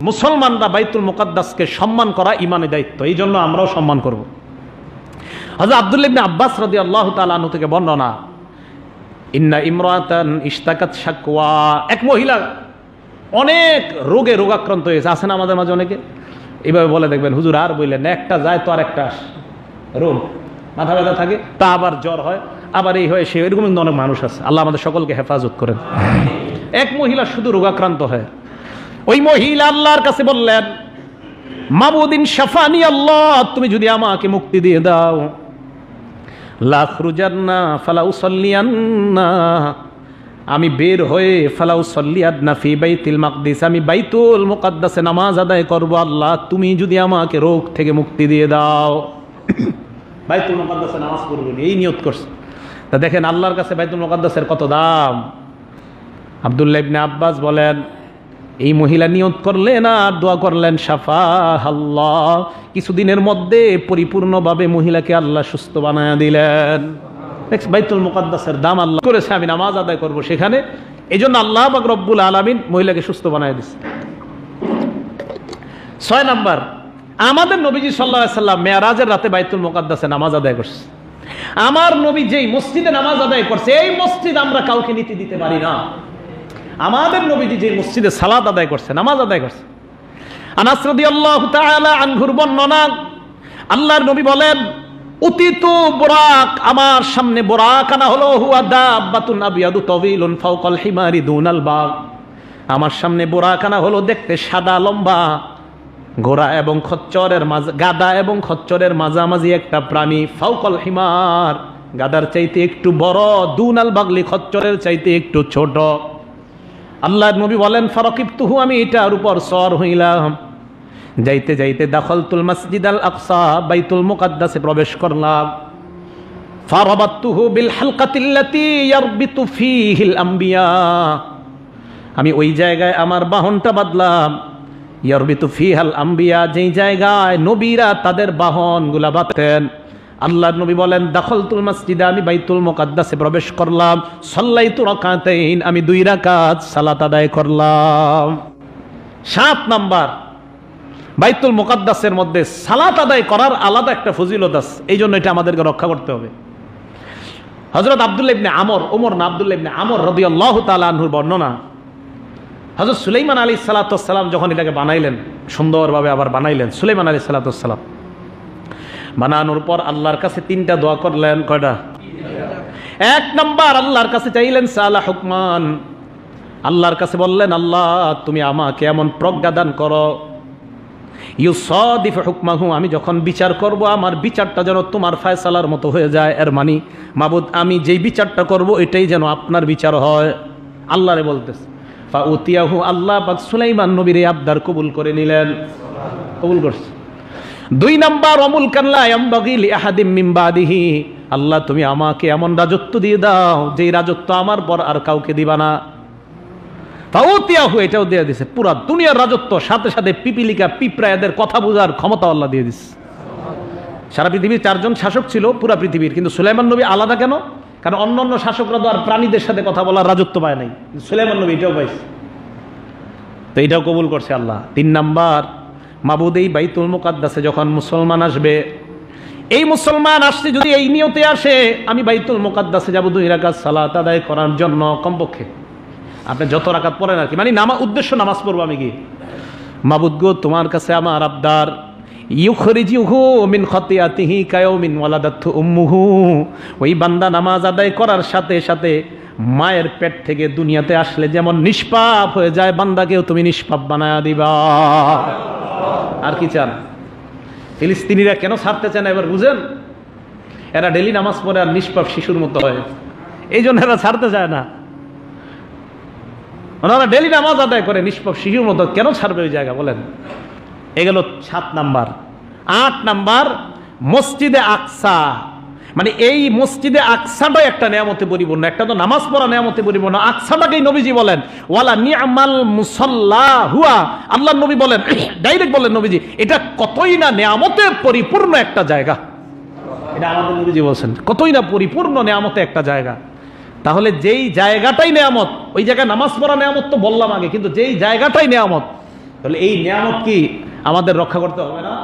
মুসলমানরা বাইতুল মুকাদ্দাসকে সম্মান করা ইমানের দায়িত্ব, এই জন্য আমরাও সম্মান করব। হযরত আব্দুল্লাহ ইবনে আব্বাস রাদিয়াল্লাহু তাআলা আনহু থেকে বর্ণনা, ইন্না ইমরাতান ইশতাকাত শাকওয়া, এক মহিলা অনেক রোগে রোগাক্রান্ত হয়েছে। আছেন আমাদের মাঝে অনেকে এইভাবে বলে, দেখবেন হুজুর আর বললেন একটা যায় তো আর একটা রোগ, মাথা ব্যথা থাকে, তা আবার জ্বর হয়, আবার এই হয় সে, এরকম কিন্তু অনেক মানুষ আছে। আল্লাহ আমাদের সকলকে হেফাজত করেন। এক মহিলা শুধু রোগাক্রান্ত হয়, ওই মহিলা আল্লাহর কাছে বললেন, মাবুদিন শাফানি আল্লাহ, তুমি যদি আমাকে মুক্তি দিয়ে দাও, লা খুরুজান্না ফালা উসাল্লিয়ান্না, আমি বের হয়ে ফালা উসাল্লিয়ান্না ফি বাইতুল মাকদিস, আমি বাইতুল মুকাদ্দাসে নামাজ আদায় করব। আল্লাহ তুমি যদি আমাকে রোগ থেকে মুক্তি দিয়ে দাও, বাইতুল মুকাদ্দাসে নামাজ পড়বেন, এই নিয়ত করছে। তা দেখেন আল্লাহর কাছে বাইতুল মুকাদ্দাসের কত দাম। আব্দুল্লাহ ইবনে আব্বাস বলেন, এই মহিলা নিয়ত করলেন আর দোয়া করলেন, শাফা আল্লাহ, কিছুদিনের মধ্যে পরিপূর্ণভাবে মহিলাকে আল্লাহ সুস্থ বানায়া দিলেন। বাইতুল মুকাদ্দাসের দাম আল্লাহ করেছে, আমি নামাজ আদায় করব সেখানে, এই জন্য আল্লাহ পাক রব্বুল আলামিন মহিলাকে সুস্থ বানায় দিচ্ছে। 6 নাম্বার, আমাদের নবীজি সাল্লাল্লাহু আলাইহি সাল্লাম মেরাজের রাতে বাইতুল মুকাদ্দাসে নামাজ আদায় করছে। আমার নবী যেই মসজিদে নামাজ আদায় করছে, এই মসজিদ আমরা কাউকে নীতি দিতে পারি না। আমাদের নবীজি যে মসজিদে সালাত আদায় করছে, নামাজ আদায় করছে। আনাস রাদিয়াল্লাহু তাআলা আনহুর বর্ণনা, আল্লাহর নবী বলেন, উতিতু বুরাক, আমার সামনে বুরাক আনা হলো, হুয়া দাব্বাতুন আবিয়াদু তাওয়িলুন ফাওকাল হিমারি দুনাল বাগ, আমার সামনে বুরাক আনা হলো, দেখতে সাদা লম্বা, ঘোড়া এবং খচ্চরের মাঝে, গাদা এবং খচ্চরের মাঝামাঝি একটা প্রাণী, ফাওকাল হিমার, গাদার চাইতে একটু বড়, দুনাল বাগলি, খচ্চরের চাইতে একটু ছোট। আল্লাহর নবী বলেন, ফারাকিবতুহু, আমি এটার উপর সওয়ার হইলাম, যাইতে যাইতে দাখালতুল মসজিদ আল আকসা, বাইতুল মুকাদ্দাসে প্রবেশ করলাম। ফারাবাতুহু বিল হালকাতিল্লাতী ইয়ারবিতু ফীহিল আম্বিয়া, আমি ওই জায়গায় আমার বাহনটা বাঁধলাম, ইয়ারবিতু ফীহাল আম্বিয়া, যেই জায়গায় নবীরা তাদের বাহনগুলা বাঁধতেন। আল্লাহর নবী বলেন, দাখালতুল মসজিদে, আমি বাইতুল মুকাদ্দাসে প্রবেশ করলাম, সাল্লাইতু রাকাতাইন, আমি 2 রাকাত সালাত আদায় করলাম। 7 নাম্বার, বাইতুল মুকাদ্দাসের মধ্যে সালাত আদায় করার আলাদা একটা ফজিলত আছে, এই জন্য এটা আমাদেরকে রক্ষা করতে হবে। হযরত আব্দুল্লাহ ইবনে আমর, ওমর না আব্দুল্লাহ ইবনে আমর রাদিয়াল্লাহু তাআলা আনহুর বর্ণনা, হযরত সুলাইমান আলাইহিস সালাতু ওয়াস সালাম যখন এটাকে বানাইলেন, সুন্দরভাবে আবার বানাইলেন, সুলাইমান আলাইহিস সালাতু ওয়াস সালাম বানানোর পর আল্লাহর কাছে 3টা দোয়া করলেন। কয়টা? 1 নাম্বার, আল্লাহর কাছে চাইলেন সালা হুকমান, আল্লাহর কাছে বললেন, আল্লাহ তুমি আমাকে এমন প্রজ্ঞা দান করো, ইউসাদিফ হুকমাহু, আমি যখন বিচার করব আমার বিচারটা যেন তোমার ফয়সালার মতো হয়ে যায়। এর মানে মাবুদ, আমি যেই বিচারটা করব এটাই যেন আপনার বিচার হয়। আল্লাহরে বলতেছে, ফাউতিয়াহু, আল্লাহ পাক সুলাইমান নবীর এই আবদার কবুল করে নিলেন, কবুল করছে। 2 নাম্বার, অমুল কাল্লা ইয়ামবাগি লিআহাদিম মিন বাদিহি, আল্লাহ তুমি আমাকে এমন রাজত্ব দিয়ে দাও যেই রাজত্ব আমার পর আর কাউকে দিবা না। ফাউতিয়াহু, এটাও দিয়ে দিছে, পুরা দুনিয়ার রাজত্ব, সাথে সাথে পিপিলিকা পিঁপড়া এদের কথা বোঝার ক্ষমতা আল্লাহ দিয়ে দিছে। সারা পৃথিবীর 4 জন শাসক ছিল পুরা পৃথিবীর, কিন্তু সুলাইমান নবী আলাদা কেন? কারণ অন্যান্য শাসকরা তো আর প্রাণীদের সাথে কথা বলার রাজত্ব পায় নাই, সুলাইমান নবী এটাও পাইছে, তো এটাও কবুল করছে আল্লাহ। 3 নাম্বার, মাবুদ এই বাইতুল মুকাদ্দাসে যখন মুসলমান আসবে, এই মুসলমান আসছে যদি এই নিয়তে আসে, আমি বাইতুল মুকাদ্দাসে যাব 2 রাকাত সালাত আদায় করার জন্য, কমপক্ষে আপনি যত রাকাত পড়েন আর কি, মানে উদ্দেশ্য নামাজ পড়বো আমি কি, মাবুদ গো তোমার কাছে আমার আবদার, ইউখরিজুহু মিন খাতিয়াতিহি কায়াউমিন ওয়ালাদাতহু উম্মুহু, ওই বান্দা নামাজ আদায় করার সাথে সাথে মায়ের পেট থেকে দুনিয়াতে আসলে যেমন নিষ্পাপ হয়ে যায়, বান্দাকেও তুমি নিষ্পাপ বানায়া দিবা। আর কি চান? ফিলিস্তিনিরা কেন ছাড়তে চায় না এবার বুঝেন? এরা ডেলি নামাজ পড়ে আর নিষ্পাপ শিশুর মতো হয়, এই জন্য এরা ছাড়তে চায় না। ওনারা ডেলি নামাজ আদায় করে নিষ্পাপ শিশুর মতো, কেন ছাড়বে ওই জায়গা বলেন? এগুলো 7 নাম্বার। 8 নাম্বার, মসজিদে আকসা, মানে এই মসজিদে আকসাটাই একটা নিয়ামতে পরিপূর্ণ, একটা তো নামাজ পড়া নিয়ামতে পরিপূর্ণ, আকসাটাকেই নবীজি বলেন ওয়ালা নি'মাল মুসাল্লা হুয়া, আল্লাহর নবী বলেন, ডাইরেক্ট বলেন নবীজি, এটা কতই না নিয়ামতে পরিপূর্ণ একটা জায়গা। এটা আমাদের নবীজি বলছেন, কতই না পরিপূর্ণ নিয়ামতে একটা জায়গা। তাহলে যেই জায়গাটাই নিয়ামত, ওই জায়গায় নামাজ পড়া নিয়ামত তো বললাম আগে, কিন্তু যেই জায়গাটাই নিয়ামত, তাহলে এই নিয়ামত কি আমাদের রক্ষা করতে হবে না?